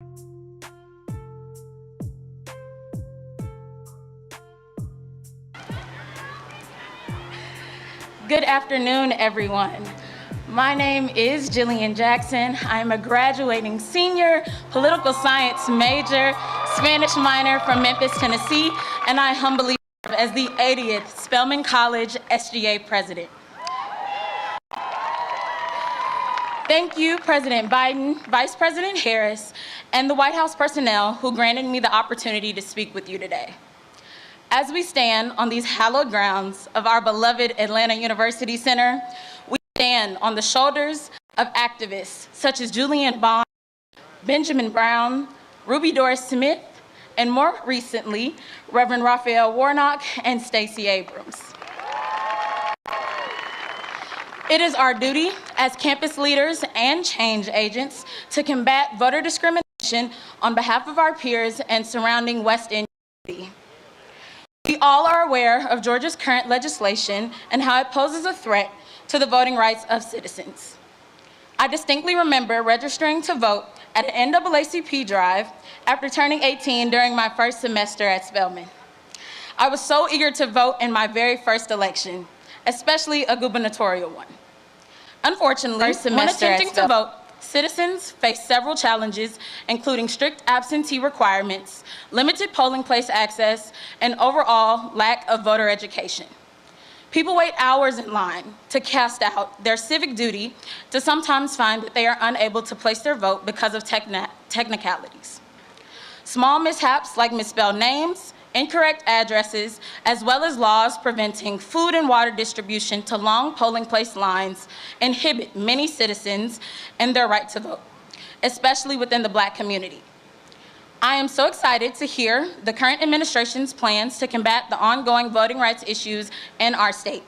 Good afternoon, everyone. My name is Jillian Jackson. I'm a graduating senior political science major, Spanish minor from Memphis, Tennessee, and I humbly serve as the 80th Spelman College SGA president. Thank you, President Biden, Vice President Harris, and the White House personnel who granted me the opportunity to speak with you today. As we stand on these hallowed grounds of our beloved Atlanta University Center, we stand on the shoulders of activists such as Julian Bond, Benjamin Brown, Ruby Doris Smith, and more recently, Reverend Raphael Warnock and Stacey Abrams. It is our duty as campus leaders and change agents to combat voter discrimination on behalf of our peers and surrounding West End community. We all are aware of Georgia's current legislation and how it poses a threat to the voting rights of citizens. I distinctly remember registering to vote at an NAACP drive after turning 18 during my first semester at Spelman. I was so eager to vote in my very first election, especially a gubernatorial one. Unfortunately, when attempting to vote, citizens face several challenges, including strict absentee requirements, limited polling place access, and overall lack of voter education. People wait hours in line to cast out their civic duty to sometimes find that they are unable to place their vote because of technicalities. Small mishaps like misspelled names, incorrect addresses, as well as laws preventing food and water distribution to long polling place lines inhibit many citizens in their right to vote, especially within the Black community. I am so excited to hear the current administration's plans to combat the ongoing voting rights issues in our state.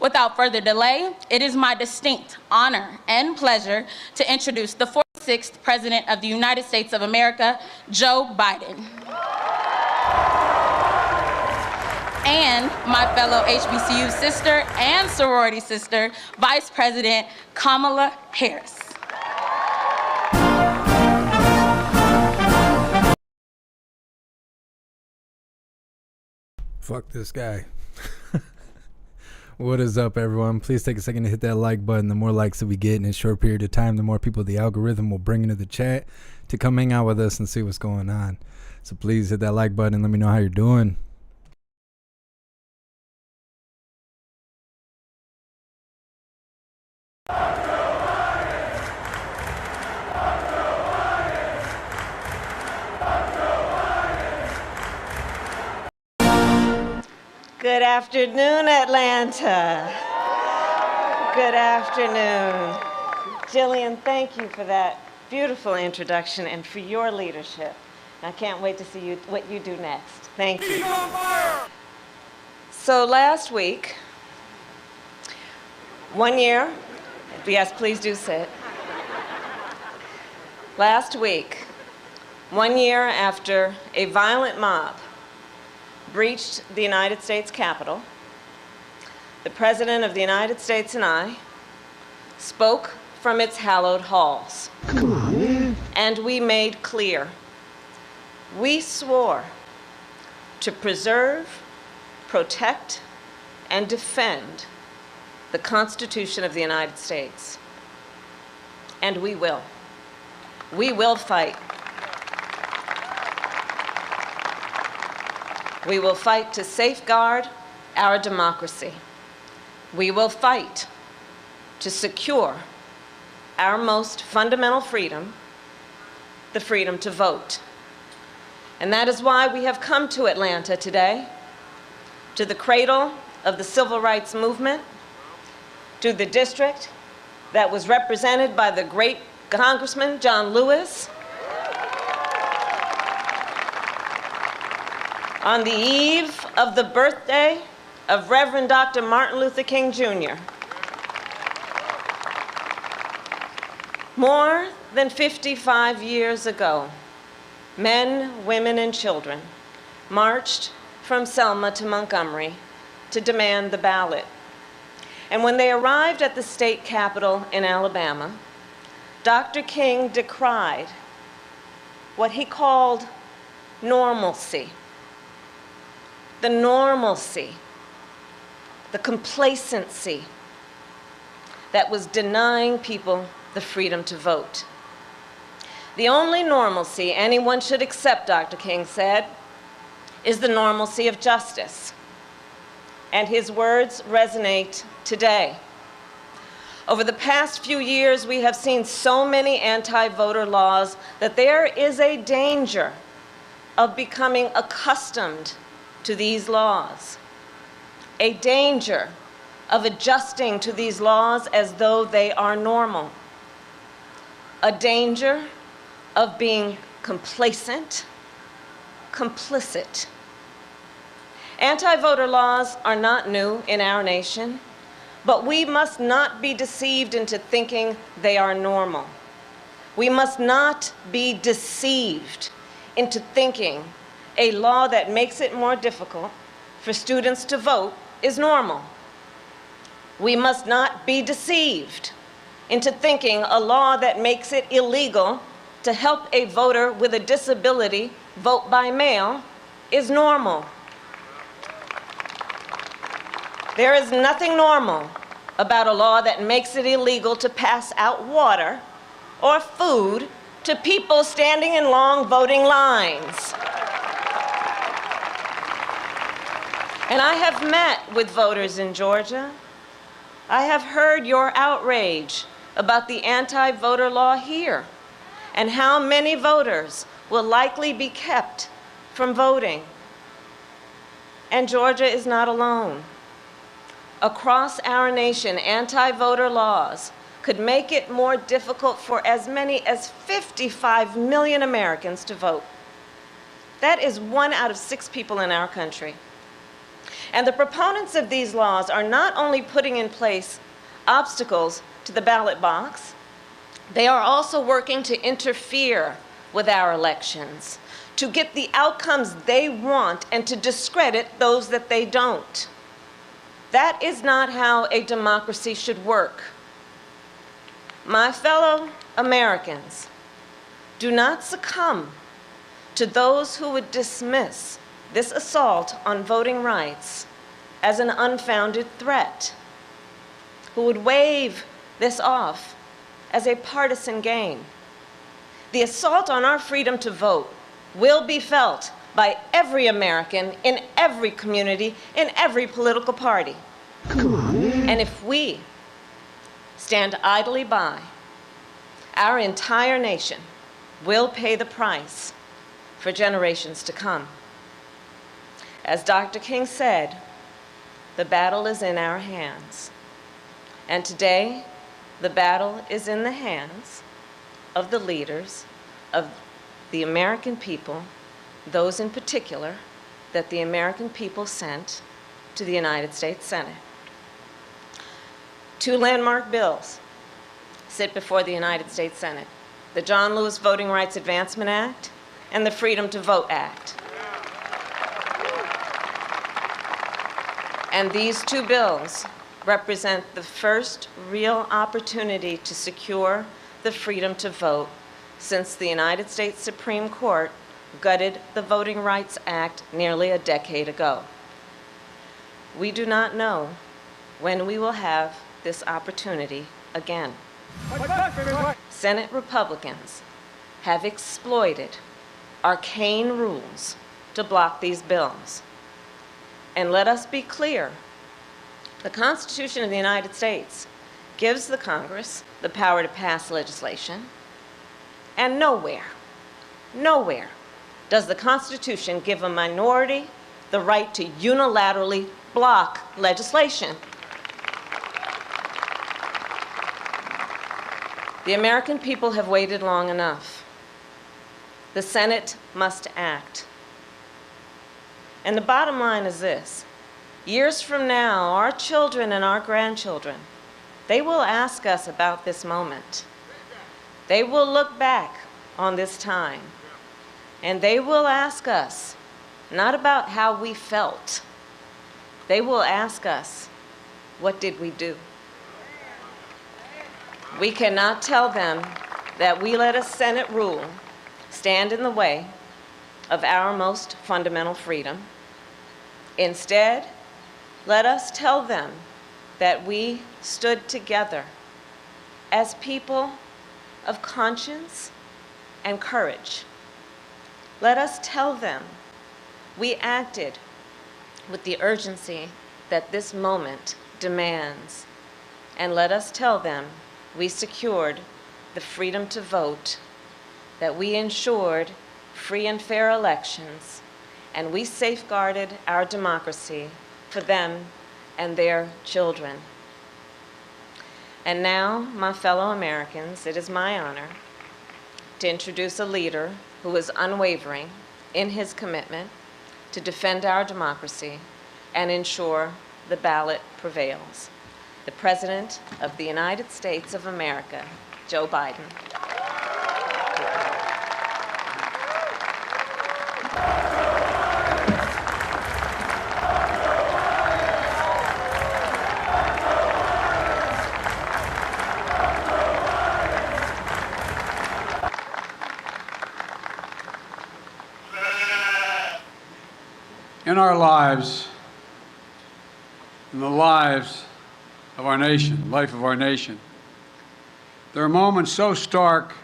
Without further delay, it is my distinct honor and pleasure to introduce the 46th President of the United States of America, Joe Biden. And my fellow HBCU sister and sorority sister, Vice President Kamala Harris. Fuck this guy. What is up, everyone? Please take a second to hit that like button. The more likes that we get in a short period of time, the more people the algorithm will bring into the chat to come hang out with us and see what's going on. So please hit that like button and let me know how you're doing. Good afternoon, Atlanta. Good afternoon. Jillian, thank you for that beautiful introduction and for your leadership. I can't wait to see what you do next. Thank you. So last week, 1 year, yes, please do sit. Last week, 1 year after a violent mob breached the United States Capitol, the President of the United States and I spoke from its hallowed halls. Come on, man. And we made clear, we swore to preserve, protect, and defend the Constitution of the United States. And we will. We will fight. We will fight to safeguard our democracy. We will fight to secure our most fundamental freedom, the freedom to vote. And that is why we have come to Atlanta today, to the cradle of the civil rights movement, to the district that was represented by the great Congressman John Lewis, on the eve of the birthday of Reverend Dr. Martin Luther King Jr. More than 55 years ago, men, women, and children marched from Selma to Montgomery to demand the ballot. And when they arrived at the state capitol in Alabama, Dr. King decried what he called normalcy. The normalcy, the complacency that was denying people the freedom to vote. The only normalcy anyone should accept, Dr. King said, is the normalcy of justice. And his words resonate today. Over the past few years, we have seen so many anti-voter laws that there is a danger of becoming accustomed to these laws, a danger of adjusting to these laws as though they are normal, a danger of being complacent, complicit. Anti-voter laws are not new in our nation, but we must not be deceived into thinking they are normal. We must not be deceived into thinking a law that makes it more difficult for students to vote is normal. We must not be deceived into thinking a law that makes it illegal to help a voter with a disability vote by mail is normal. There is nothing normal about a law that makes it illegal to pass out water or food to people standing in long voting lines. And I have met with voters in Georgia. I have heard your outrage about the anti-voter law here and how many voters will likely be kept from voting. And Georgia is not alone. Across our nation, anti-voter laws could make it more difficult for as many as 55 million Americans to vote. That is 1 out of 6 people in our country. And the proponents of these laws are not only putting in place obstacles to the ballot box, they are also working to interfere with our elections, to get the outcomes they want and to discredit those that they don't. That is not how a democracy should work. My fellow Americans, do not succumb to those who would dismiss this assault on voting rights as an unfounded threat, who would wave this off as a partisan game. The assault on our freedom to vote will be felt by every American in every community, in every political party. Come on, man. And if we stand idly by, our entire nation will pay the price for generations to come. As Dr. King said, the battle is in our hands. And today, the battle is in the hands of the leaders of the American people, those in particular that the American people sent to the United States Senate. 2 landmark bills sit before the United States Senate: the John Lewis Voting Rights Advancement Act and the Freedom to Vote Act. And these 2 bills represent the first real opportunity to secure the freedom to vote since the United States Supreme Court gutted the Voting Rights Act nearly a decade ago. We do not know when we will have this opportunity again. Senate Republicans have exploited arcane rules to block these bills. And let us be clear, the Constitution of the United States gives the Congress the power to pass legislation, and nowhere does the Constitution give a minority the right to unilaterally block legislation. The American people have waited long enough. The Senate must act. And the bottom line is this: years from now, our children and our grandchildren, they will ask us about this moment. They will look back on this time, and they will ask us not about how we felt. They will ask us, what did we do? We cannot tell them that we let a Senate rule stand in the way of our most fundamental freedom. Instead, let us tell them that we stood together as people of conscience and courage. Let us tell them we acted with the urgency that this moment demands. And let us tell them we secured the freedom to vote, that we ensured free and fair elections, and we safeguarded our democracy for them and their children. And now, my fellow Americans, it is my honor to introduce a leader who is unwavering in his commitment to defend our democracy and ensure the ballot prevails. The President of the United States of America, Joe Biden. In our lives, in the lives of our nation, life of our nation, there are moments so stark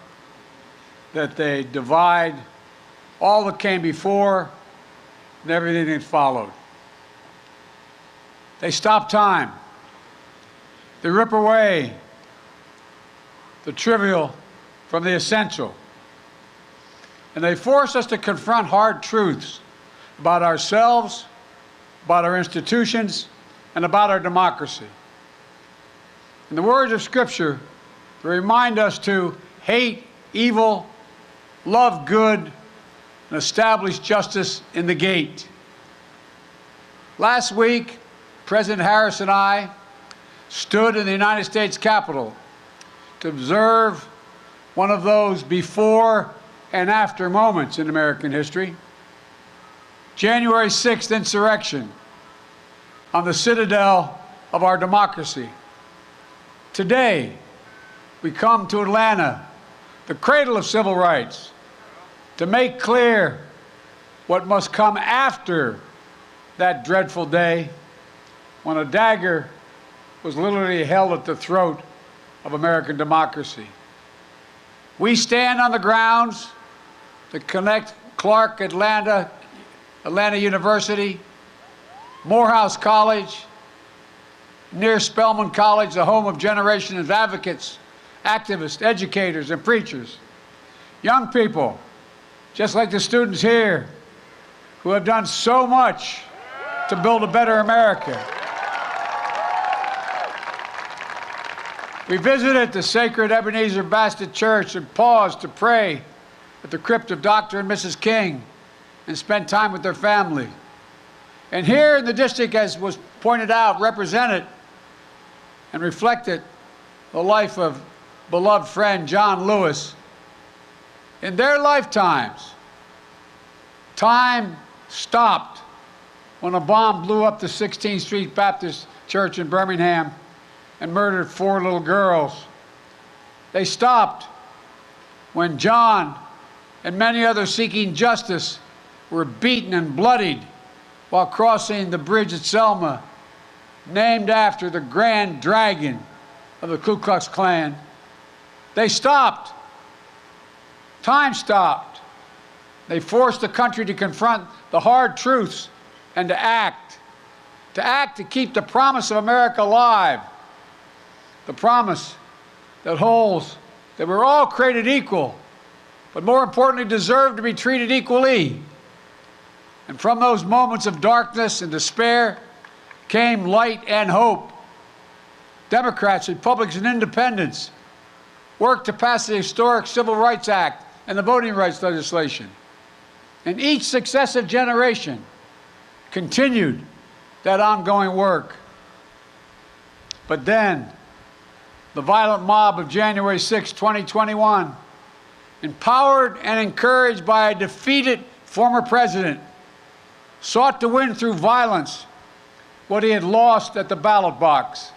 that they divide all that came before and everything that followed. They stop time. They rip away the trivial from the essential. And they force us to confront hard truths about ourselves, about our institutions, and about our democracy. In the words of Scripture, they remind us to hate evil, love good, and establish justice in the gate. Last week, President Harris and I stood in the United States Capitol to observe one of those before and after moments in American history. January 6th insurrection on the citadel of our democracy. Today, we come to Atlanta, the cradle of civil rights, to make clear what must come after that dreadful day when a dagger was literally held at the throat of American democracy. We stand on the grounds that connect Clark, Atlanta University, Morehouse College, near Spelman College, the home of generations of advocates, activists, educators, and preachers. Young people, just like the students here, who have done so much to build a better America. We visited the sacred Ebenezer Baptist Church and paused to pray at the crypt of Dr. and Mrs. King and spent time with their family. And here in the district, as was pointed out, represented and reflected the life of beloved friend John Lewis. In their lifetimes, time stopped when a bomb blew up the 16th Street Baptist Church in Birmingham and murdered 4 little girls. They stopped when John and many others seeking justice were beaten and bloodied while crossing the bridge at Selma, named after the Grand Dragon of the Ku Klux Klan. They stopped. Time stopped. They forced the country to confront the hard truths and to act to keep the promise of America alive, the promise that holds that we're all created equal, but more importantly, deserve to be treated equally. And from those moments of darkness and despair came light and hope. Democrats, Republicans, and Independents worked to pass the historic Civil Rights Act and the voting rights legislation. And each successive generation continued that ongoing work. But then, the violent mob of January 6, 2021, empowered and encouraged by a defeated former president, sought to win through violence what he had lost at the ballot box,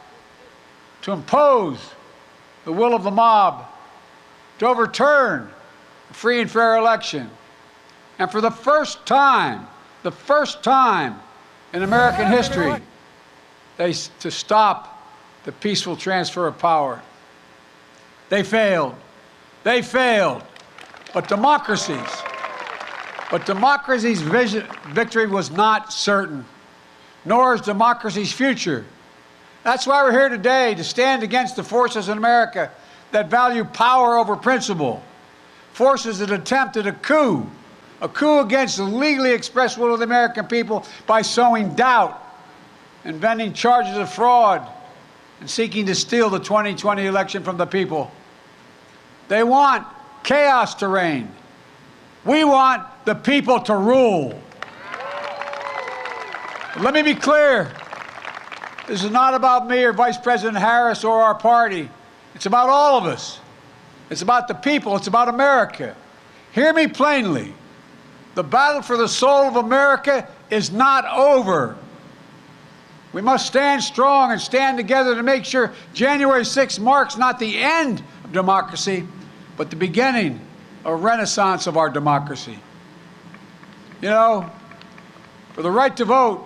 to impose the will of the mob, to overturn the free and fair election. And for the first time in American history, to stop the peaceful transfer of power. They failed. They failed. But democracy's victory was not certain, nor is democracy's future. That's why we're here today, to stand against the forces in America that value power over principle, forces that attempted a coup against the legally expressed will of the American people by sowing doubt, inventing charges of fraud, and seeking to steal the 2020 election from the people. They want chaos to reign. We want the people to rule. Let me be clear. This is not about me or Vice President Harris or our party. It's about all of us. It's about the people. It's about America. Hear me plainly. The battle for the soul of America is not over. We must stand strong and stand together to make sure January 6th marks not the end of democracy, but the beginning of a renaissance of our democracy. You know, for the right to vote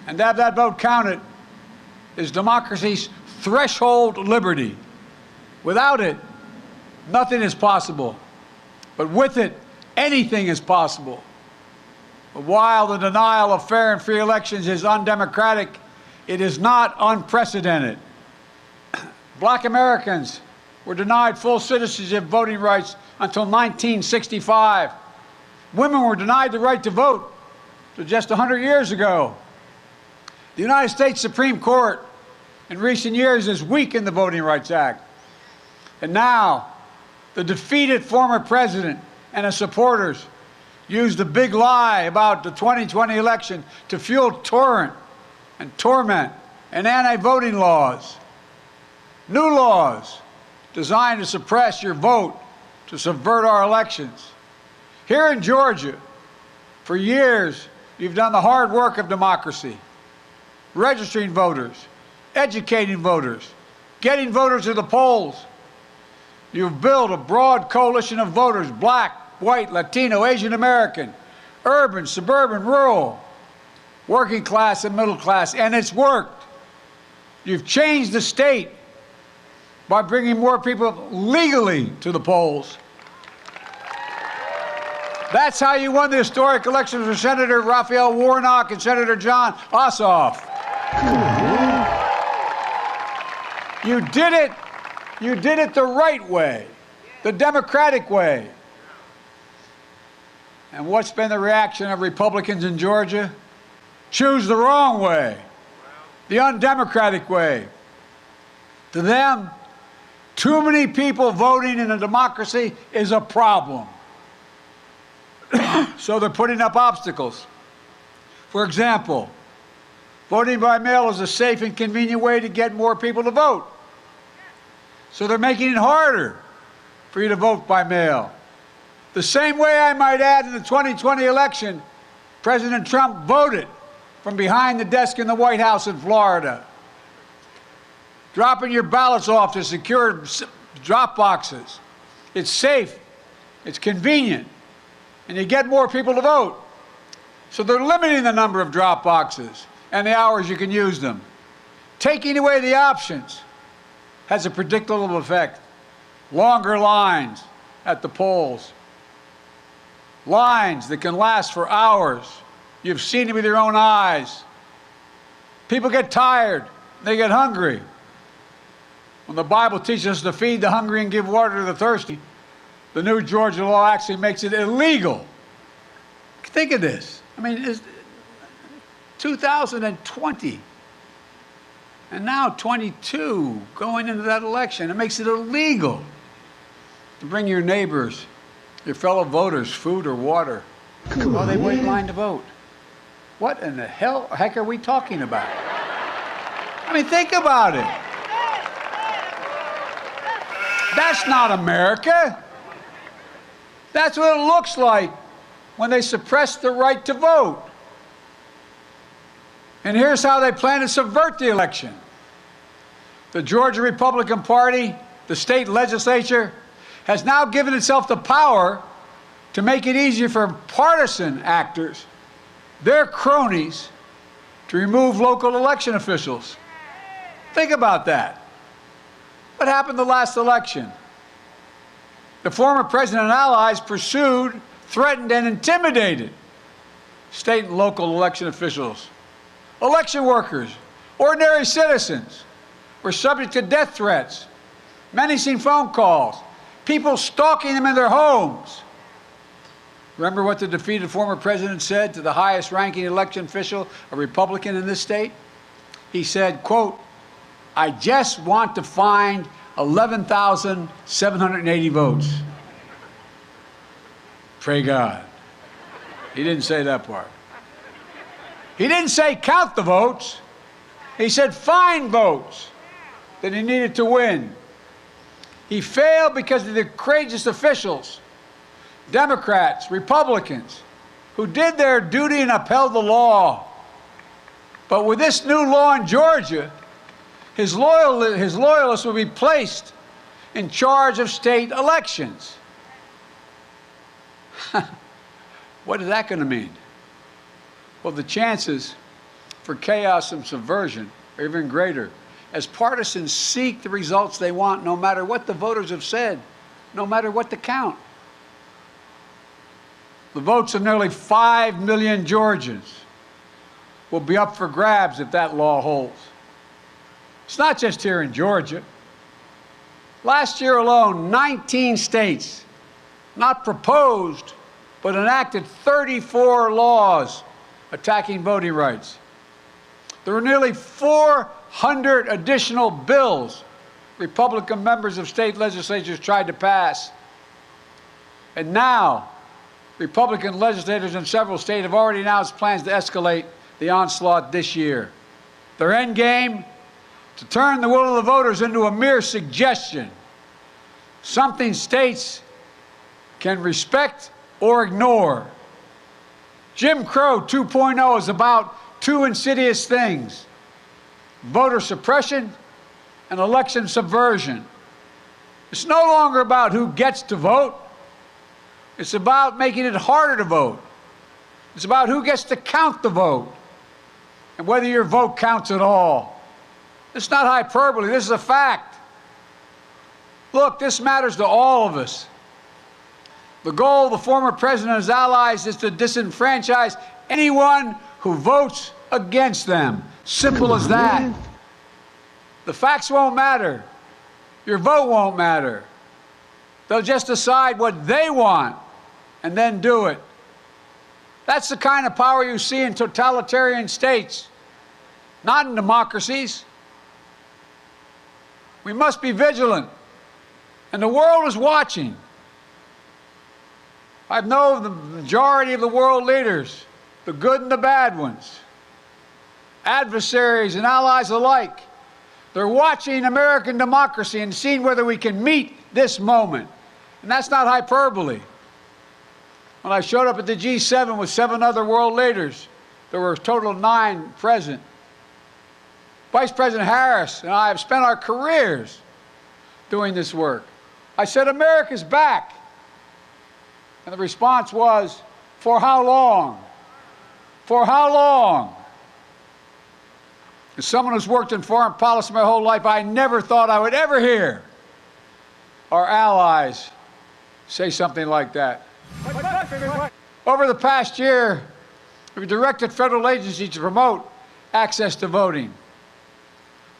and to have that vote counted is democracy's threshold liberty. Without it, nothing is possible. But with it, anything is possible. But while the denial of fair and free elections is undemocratic, it is not unprecedented. Black Americans were denied full citizenship voting rights until 1965. Women were denied the right to vote until just 100 years ago. The United States Supreme Court in recent years has weakened the Voting Rights Act. And now, the defeated former president and his supporters used the big lie about the 2020 election to fuel torment and anti-voting laws. New laws designed to suppress your vote, to subvert our elections. Here in Georgia, for years, you've done the hard work of democracy, registering voters, educating voters, getting voters to the polls. You've built a broad coalition of voters, black, white, Latino, Asian American, urban, suburban, rural, working class and middle class, and it's worked. You've changed the state by bringing more people legally to the polls. That's how you won the historic elections for Senator Raphael Warnock and Senator John Ossoff. You did it the right way, the democratic way. And what's been the reaction of Republicans in Georgia? Choose the wrong way, the undemocratic way. To them, too many people voting in a democracy is a problem. So they're putting up obstacles. For example, voting by mail is a safe and convenient way to get more people to vote. So they're making it harder for you to vote by mail. The same way, I might add, in the 2020 election, President Trump voted from behind the desk in the White House in Florida, dropping your ballots off to secure drop boxes. It's safe, it's convenient, and you get more people to vote. So they're limiting the number of drop boxes and the hours you can use them. Taking away the options has a predictable effect. Longer lines at the polls. Lines that can last for hours. You've seen it with your own eyes. People get tired. They get hungry. When the Bible teaches us to feed the hungry and give water to the thirsty, the new Georgia law actually makes it illegal. Think of this. I mean, it's 2020. And now 22 going into that election. It makes it illegal to bring your neighbors, your fellow voters, food or water while they wait in line to vote. What in the heck are we talking about? I mean, think about it. That's not America. That's what it looks like when they suppress the right to vote. And here's how they plan to subvert the election. The Georgia Republican Party, the state legislature, has now given itself the power to make it easier for partisan actors, their cronies, to remove local election officials. Think about that. What happened the last election? The former president and allies pursued, threatened, and intimidated state and local election officials. Election workers, ordinary citizens, were subject to death threats, menacing phone calls, people stalking them in their homes. Remember what the defeated former president said to the highest ranking election official, a Republican in this state? He said, quote, "I just want to find 11,780 votes." Pray God. He didn't say that part. He didn't say count the votes. He said find votes that he needed to win. He failed because of the courageous officials, Democrats, Republicans, who did their duty and upheld the law. But with this new law in Georgia, his loyalists will be placed in charge of state elections. What is that going to mean? Well, the chances for chaos and subversion are even greater, as partisans seek the results they want, no matter what the voters have said, no matter what the count. The votes of nearly 5 million Georgians will be up for grabs if that law holds. It's not just here in Georgia. Last year alone, 19 states not proposed, but enacted 34 laws attacking voting rights. There were nearly 400 additional bills Republican members of state legislatures tried to pass. And now, Republican legislators in several states have already announced plans to escalate the onslaught this year. Their end game? To turn the will of the voters into a mere suggestion, something states can respect or ignore. Jim Crow 2.0 is about two insidious things: voter suppression and election subversion. It's no longer about who gets to vote. It's about making it harder to vote. It's about who gets to count the vote and whether your vote counts at all. It's not hyperbole. This is a fact. Look, this matters to all of us. The goal of the former president and his allies is to disenfranchise anyone who votes against them. Simple as that. The facts won't matter. Your vote won't matter. They'll just decide what they want and then do it. That's the kind of power you see in totalitarian states, not in democracies. We must be vigilant, and the world is watching. I know the majority of the world leaders, the good and the bad ones, adversaries and allies alike, they're watching American democracy and seeing whether we can meet this moment. And that's not hyperbole. When I showed up at the G7 with 7 other world leaders, there were a total of 9 present. Vice President Harris and I have spent our careers doing this work. I said, America's back. And the response was, for how long? For how long? As someone who's worked in foreign policy my whole life, I never thought I would ever hear our allies say something like that. Over the past year, we've directed federal agencies to promote access to voting,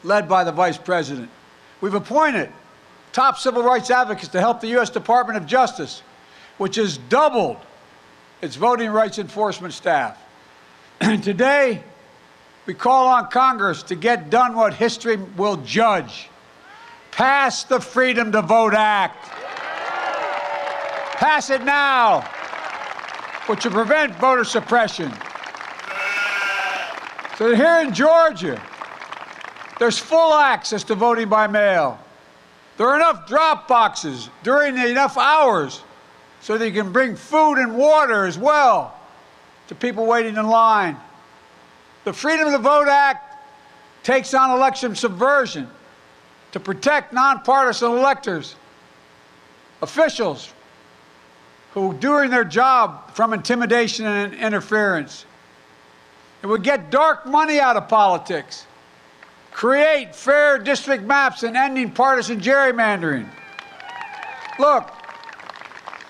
led by the Vice President. We've appointed top civil rights advocates to help the U.S. Department of Justice, which has doubled its voting rights enforcement staff. And today, we call on Congress to get done what history will judge. Pass the Freedom to Vote Act. Pass it now, which will prevent voter suppression. So here in Georgia, there's full access to voting by mail. There are enough drop boxes during enough hours so that you can bring food and water as well to people waiting in line. The Freedom to Vote Act takes on election subversion to protect nonpartisan electors officials who, doing their job from intimidation and interference, it would get dark money out of politics, create fair district maps and ending partisan gerrymandering. Look,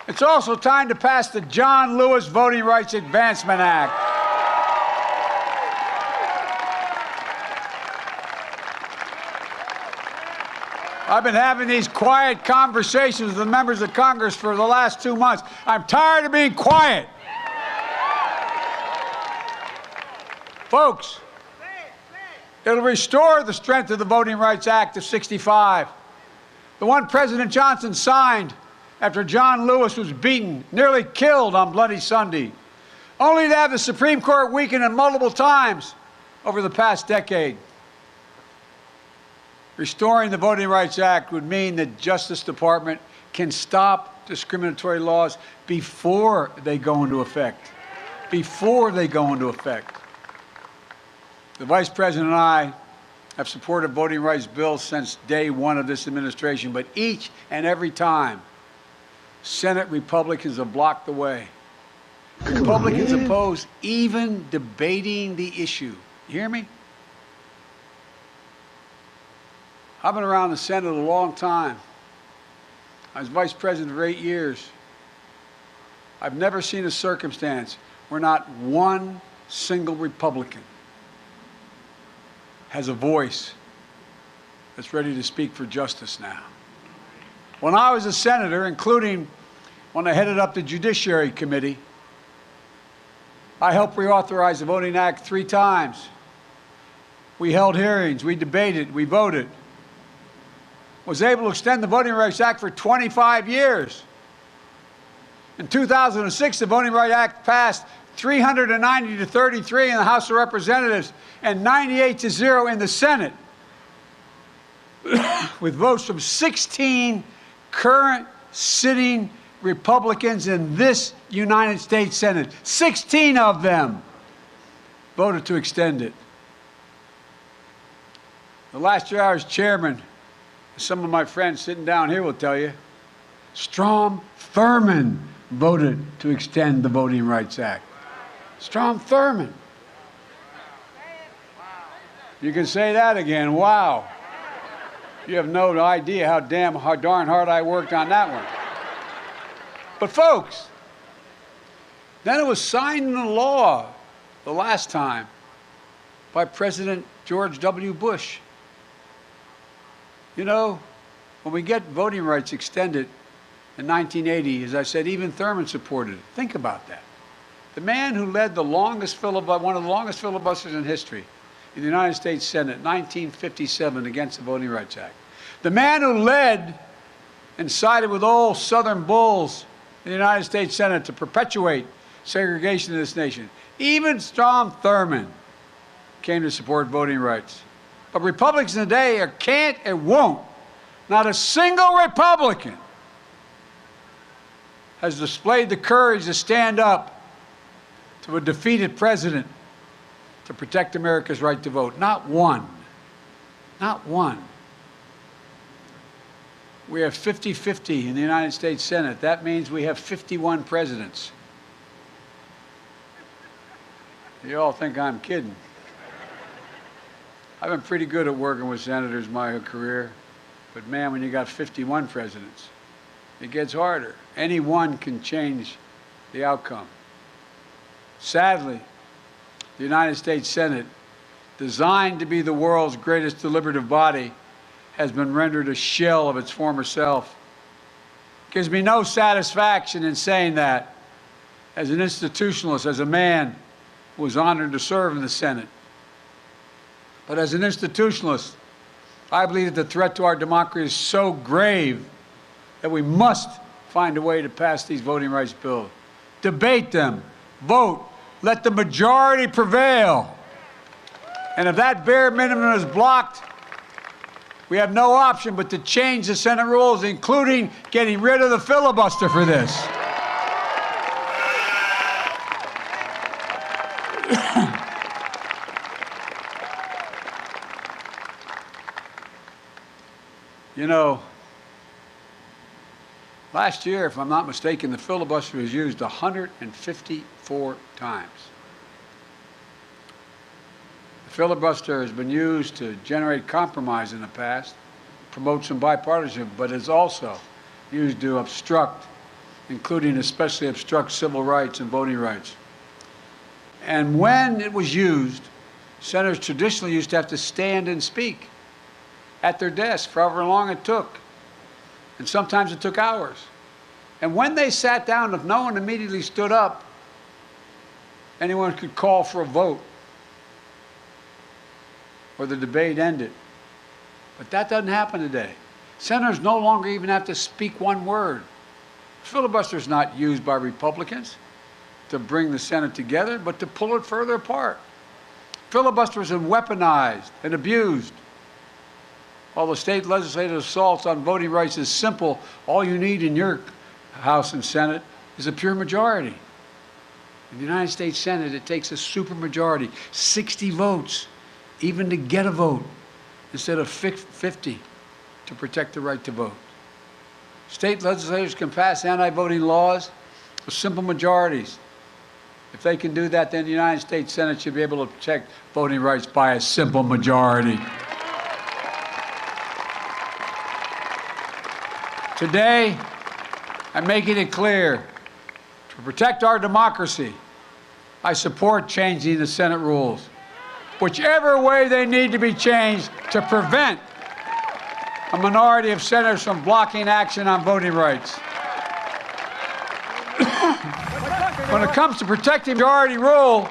it's also time to pass the John Lewis Voting Rights Advancement Act. I've been having these quiet conversations with the members of Congress for the last 2 months. I'm tired of being quiet. Folks, it'll restore the strength of the Voting Rights Act of '65, the one President Johnson signed after John Lewis was beaten, nearly killed on Bloody Sunday, only to have the Supreme Court weaken it multiple times over the past decade. Restoring the Voting Rights Act would mean that Justice Department can stop discriminatory laws before they go into effect. Before they go into effect. The Vice President and I have supported voting rights bills since day one of this administration, but each and every time, Senate Republicans have blocked the way. Republicans oppose even debating the issue. You hear me? I've been around the Senate a long time. I was Vice President for 8 years. I've never seen a circumstance where not one single Republican has a voice that's ready to speak for justice now. When I was a senator, including when I headed up the Judiciary Committee, I helped reauthorize the Voting Act 3 times. We held hearings, we debated, we voted. Was able to extend the Voting Rights Act for 25 years. In 2006, the Voting Rights Act passed 390 to 33 in the House of Representatives and 98 to 0 in the Senate, with votes from 16 current sitting Republicans in this United States Senate. 16 of them voted to extend it. The last year I was chairman, some of my friends sitting down here will tell you, Strom Thurmond voted to extend the Voting Rights Act. Strom Thurmond. You can say that again. Wow. You have no idea how darn hard I worked on that one. But folks, then it was signed into law the last time by President George W. Bush. You know, when we get voting rights extended in 1980, as I said, even Thurmond supported it. Think about that. The man who led the longest one of the longest filibusters in history in the United States Senate, 1957, against the Voting Rights Act. The man who led and sided with old Southern bulls in the United States Senate to perpetuate segregation in this nation. Even Strom Thurmond came to support voting rights. But Republicans today can't and won't. Not a single Republican has displayed the courage to stand up to a defeated president to protect America's right to vote. Not one. Not one. We have 50-50 in the United States Senate. That means we have 51 presidents. You all think I'm kidding. I've been pretty good at working with senators my career, but man, when you got 51 presidents, it gets harder. Any one can change the outcome. Sadly, the United States Senate, designed to be the world's greatest deliberative body, has been rendered a shell of its former self. It gives me no satisfaction in saying that as an institutionalist, as a man who was honored to serve in the Senate. But as an institutionalist, I believe that the threat to our democracy is so grave that we must find a way to pass these voting rights bills. Debate them, vote, let the majority prevail. And if that bare minimum is blocked, we have no option but to change the Senate rules, including getting rid of the filibuster for this. You know, Last year, if I'm not mistaken, the filibuster was used 154 times. The filibuster has been used to generate compromise in the past, promote some bipartisanship, but is also used to obstruct, including especially obstruct civil rights and voting rights. And when it was used, senators traditionally used to have to stand and speak at their desk for however long it took. And sometimes it took hours. And when they sat down, if no one immediately stood up, anyone could call for a vote or the debate ended. But that doesn't happen today. Senators no longer even have to speak one word. Filibuster is not used by Republicans to bring the Senate together, but to pull it further apart. Filibuster is weaponized and abused. While the state legislative assaults on voting rights is simple, all you need in your House and Senate is a pure majority. In the United States Senate, it takes a supermajority, 60 votes, even to get a vote, instead of 50 to protect the right to vote. State legislators can pass anti-voting laws with simple majorities. If they can do that, then the United States Senate should be able to protect voting rights by a simple majority. Today, I'm making it clear, to protect our democracy, I support changing the Senate rules, whichever way they need to be changed to prevent a minority of senators from blocking action on voting rights. When it comes to protecting majority rule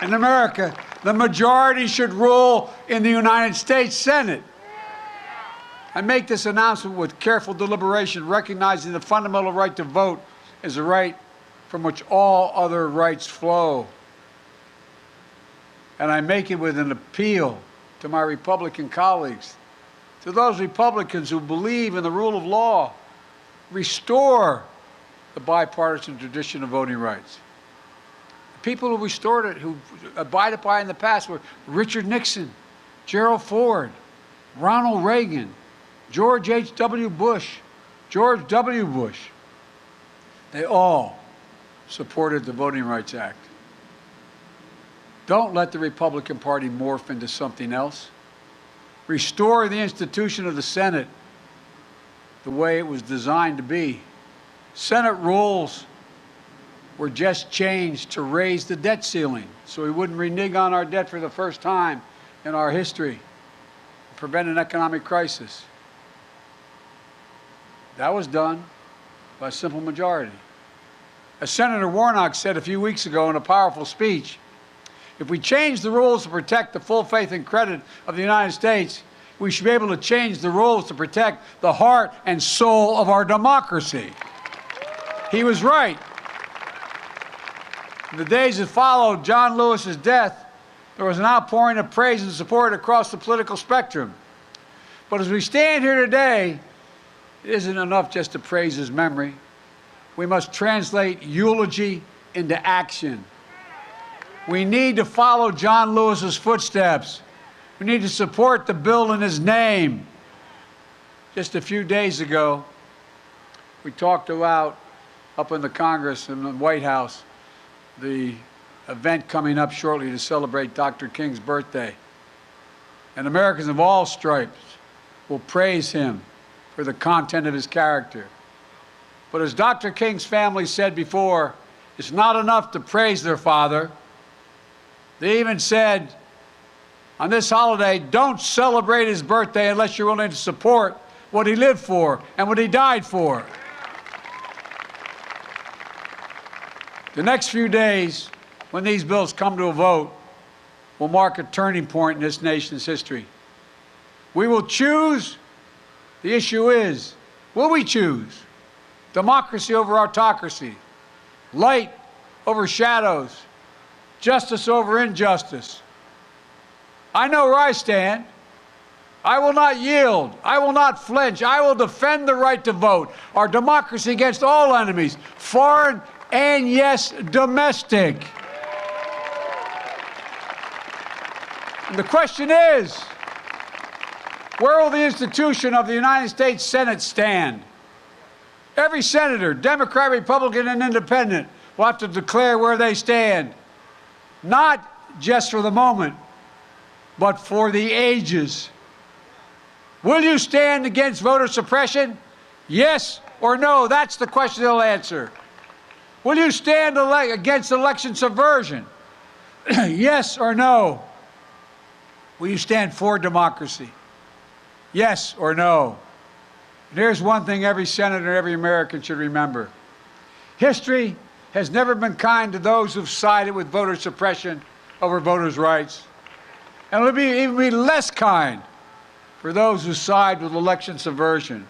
in America, the majority should rule in the United States Senate. I make this announcement with careful deliberation, recognizing the fundamental right to vote is a right from which all other rights flow. And I make it with an appeal to my Republican colleagues, to those Republicans who believe in the rule of law, restore the bipartisan tradition of voting rights. The people who restored it, who abided by it in the past, were Richard Nixon, Gerald Ford, Ronald Reagan, George H.W. Bush, George W. Bush. They all supported the Voting Rights Act. Don't let the Republican Party morph into something else. Restore the institution of the Senate the way it was designed to be. Senate rules were just changed to raise the debt ceiling so we wouldn't renege on our debt for the first time in our history, prevent an economic crisis. That was done by a simple majority. As Senator Warnock said a few weeks ago in a powerful speech, if we change the rules to protect the full faith and credit of the United States, we should be able to change the rules to protect the heart and soul of our democracy. He was right. In the days that followed John Lewis's death, there was an outpouring of praise and support across the political spectrum. But as we stand here today, it isn't enough just to praise his memory. We must translate eulogy into action. We need to follow John Lewis's footsteps. We need to support the bill in his name. Just a few days ago, we talked about, up in the Congress and the White House, the event coming up shortly to celebrate Dr. King's birthday. And Americans of all stripes will praise him for the content of his character. But as Dr. King's family said before, it's not enough to praise their father. They even said, on this holiday, don't celebrate his birthday unless you're willing to support what he lived for and what he died for. The next few days, when these bills come to a vote, will mark a turning point in this nation's history. We will choose. The issue is, will we choose democracy over autocracy, light over shadows, justice over injustice? I know where I stand. I will not yield. I will not flinch. I will defend the right to vote, our democracy against all enemies, foreign and, yes, domestic. And the question is, where will the institution of the United States Senate stand? Every senator, Democrat, Republican, and Independent, will have to declare where they stand, not just for the moment, but for the ages. Will you stand against voter suppression? Yes or no? That's the question they'll answer. Will you stand against election subversion? Yes or no? Will you stand for democracy? Yes or no? And here's one thing every senator, every American should remember. History has never been kind to those who've sided with voter suppression over voters' rights. And it'll even be less kind for those who side with election subversion.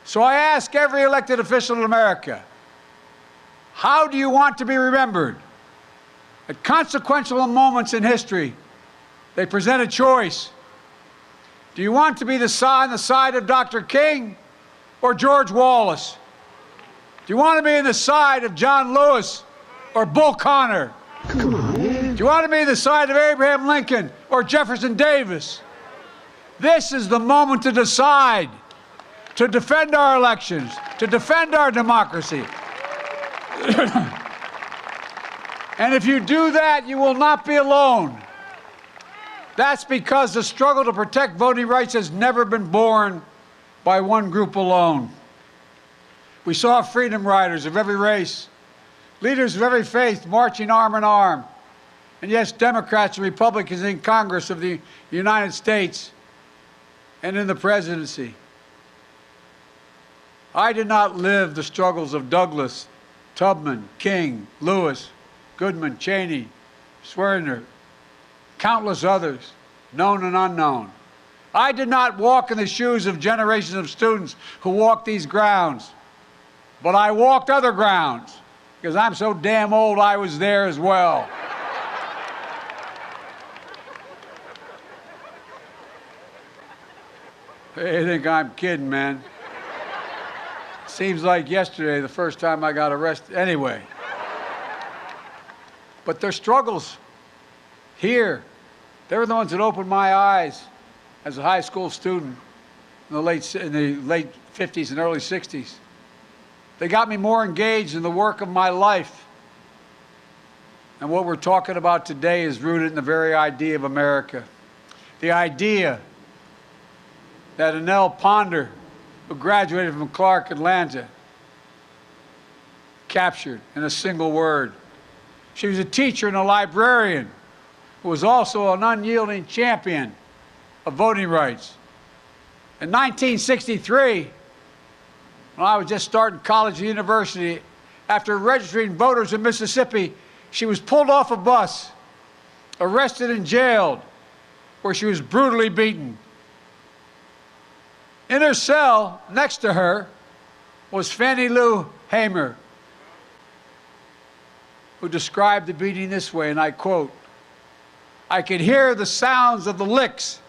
So I ask every elected official in America, how do you want to be remembered? At consequential moments in history, they present a choice. Do you want to be on the side of Dr. King or George Wallace? Do you want to be on the side of John Lewis or Bull Connor? Come on, man. Do you want to be on the side of Abraham Lincoln or Jefferson Davis? This is the moment to decide, to defend our elections, to defend our democracy. And if you do that, you will not be alone. That's because the struggle to protect voting rights has never been born by one group alone. We saw freedom riders of every race, leaders of every faith marching arm in arm, and yes, Democrats and Republicans in Congress of the United States and in the presidency. I did not live the struggles of Douglas, Tubman, King, Lewis, Goodman, Cheney, Swerner, countless others, known and unknown. I did not walk in the shoes of generations of students who walked these grounds, but I walked other grounds because I'm so damn old I was there as well. They think I'm kidding, man. Seems like yesterday, the first time I got arrested. Anyway. But their struggles here, they were the ones that opened my eyes as a high school student in the late 50s and early 60s. They got me more engaged in the work of my life. And what we're talking about today is rooted in the very idea of America. The idea that Annelle Ponder, who graduated from Clark, Atlanta, captured in a single word. She was a teacher and a librarian who was also an unyielding champion of voting rights. In 1963, when I was just starting college and university, after registering voters in Mississippi, she was pulled off a bus, arrested and jailed, where she was brutally beaten. In her cell, next to her, was Fannie Lou Hamer, who described the beating this way, and I quote, "I could hear the sounds of the licks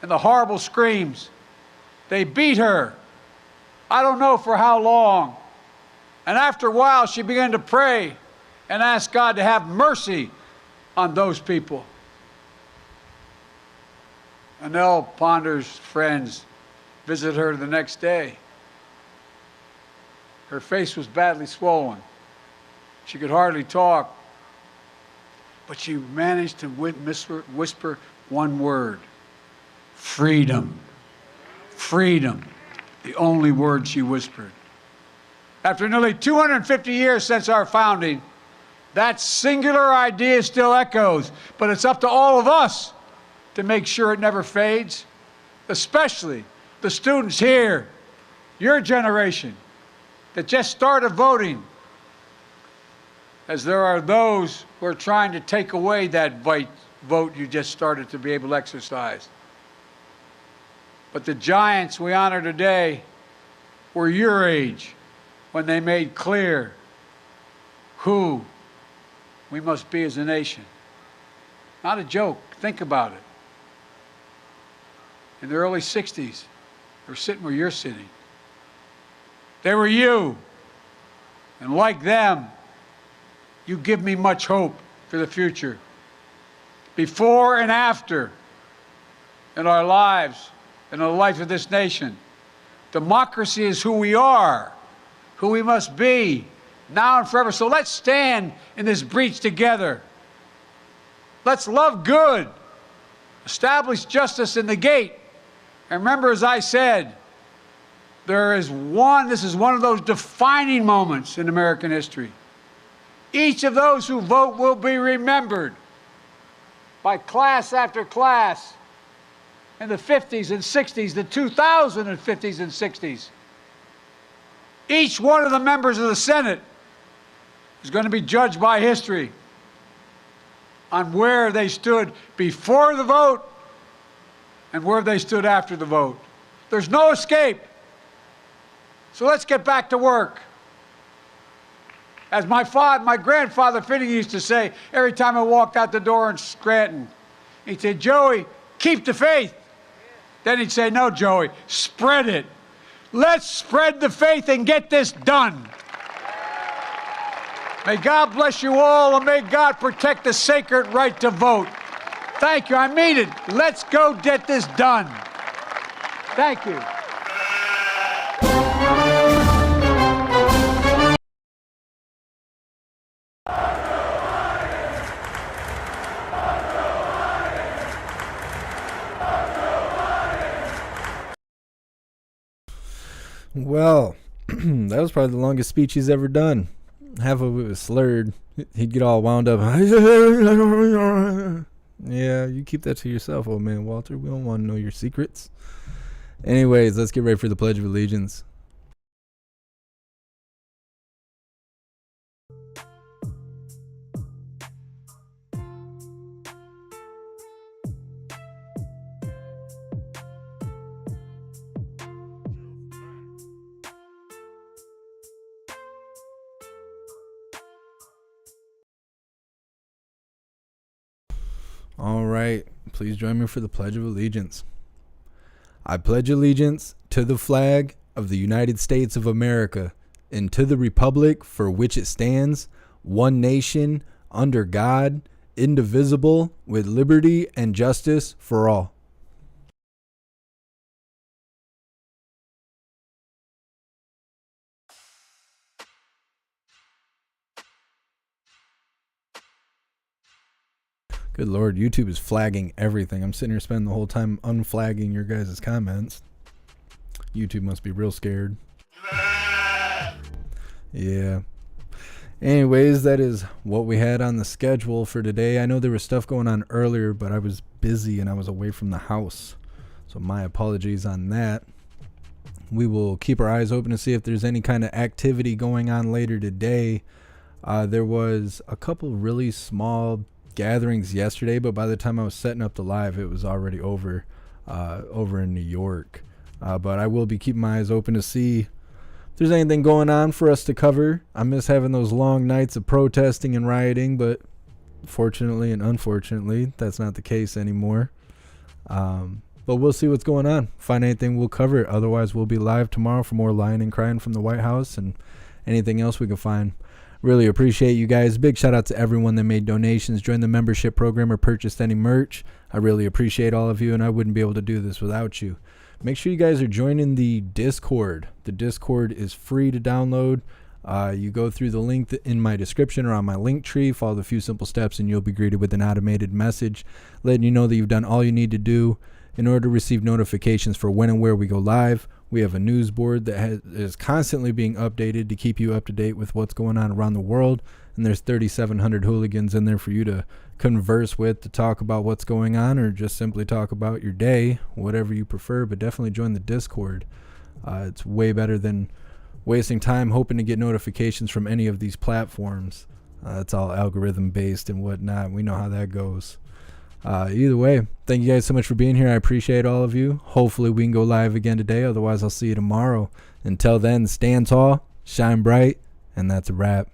and the horrible screams. They beat her. I don't know for how long. And after a while, she began to pray and ask God to have mercy on those people." Annelle Ponder's friends visited her the next day. Her face was badly swollen. She could hardly talk, but she managed to whisper one word: freedom. Freedom, the only word she whispered. After nearly 250 years since our founding, that singular idea still echoes, but it's up to all of us to make sure it never fades, especially the students here, your generation, that just started voting, as there are those who are trying to take away that vote you just started to be able to exercise. But the giants we honor today were your age when they made clear who we must be as a nation. Not a joke. Think about it. In the early 60s, they were sitting where you're sitting. They were you. And like them, you give me much hope for the future. Before and after in our lives, in the life of this nation, democracy is who we are, who we must be now and forever. So let's stand in this breach together. Let's love good, establish justice in the gate. And remember, as I said, this is one of those defining moments in American history. Each of those who vote will be remembered by class after class in the 50s and 60s, the 2050s and 60s. Each one of the members of the Senate is going to be judged by history on where they stood before the vote and where they stood after the vote. There's no escape. So let's get back to work. As my grandfather Finney used to say every time I walked out the door in Scranton, he'd say, "Joey, keep the faith." Then he'd say, "No, Joey, spread it. Let's spread the faith and get this done." May God bless you all, and may God protect the sacred right to vote. Thank you. I mean it. Let's go get this done. Thank you. Well, that was probably the longest speech he's ever done. Half of it was slurred. He'd get all wound up. Yeah, you keep that to yourself, old man Walter. We don't want to know your secrets. Anyways, let's get ready for the Pledge of Allegiance. All right, please join me for the Pledge of Allegiance. I pledge allegiance to the flag of the United States of America and to the republic for which it stands, one nation, under God, indivisible, with liberty and justice for all. Good Lord, YouTube is flagging everything. I'm sitting here spending the whole time unflagging your guys' comments. YouTube must be real scared. Yeah. Anyways, that is what we had on the schedule for today. I know there was stuff going on earlier, but I was busy and I was away from the house. So my apologies on that. We will keep our eyes open to see if there's any kind of activity going on later today. There was a couple really small gatherings yesterday, but by the time I was setting up the live, it was already over in New York. But I will be keeping my eyes open to see if there's anything going on for us to cover. I miss having those long nights of protesting and rioting, but fortunately and unfortunately, that's not the case anymore. But we'll see what's going on. Find anything, we'll cover it. Otherwise, we'll be live tomorrow for more lying and crying from the White House and anything else we can find. Really appreciate you guys. Big shout out to everyone that made donations, joined the membership program, or purchased any merch. I really appreciate all of you, and I wouldn't be able to do this without you. Make sure you guys are joining the Discord. The Discord is free to download. You go through the link in my description or on my link tree, follow the few simple steps, and you'll be greeted with an automated message letting you know that you've done all you need to do in order to receive notifications for when and where we go live. We have a news board that is constantly being updated to keep you up to date with what's going on around the world. And there's 3,700 hooligans in there for you to converse with, to talk about what's going on, or just simply talk about your day, whatever you prefer. But definitely join the Discord. It's way better than wasting time hoping to get notifications from any of these platforms. It's all algorithm based and whatnot. We know how that goes. Either way, thank you guys so much for being here. I appreciate all of you. Hopefully we can go live again today. Otherwise, I'll see you tomorrow. Until then, stand tall, shine bright, and that's a wrap.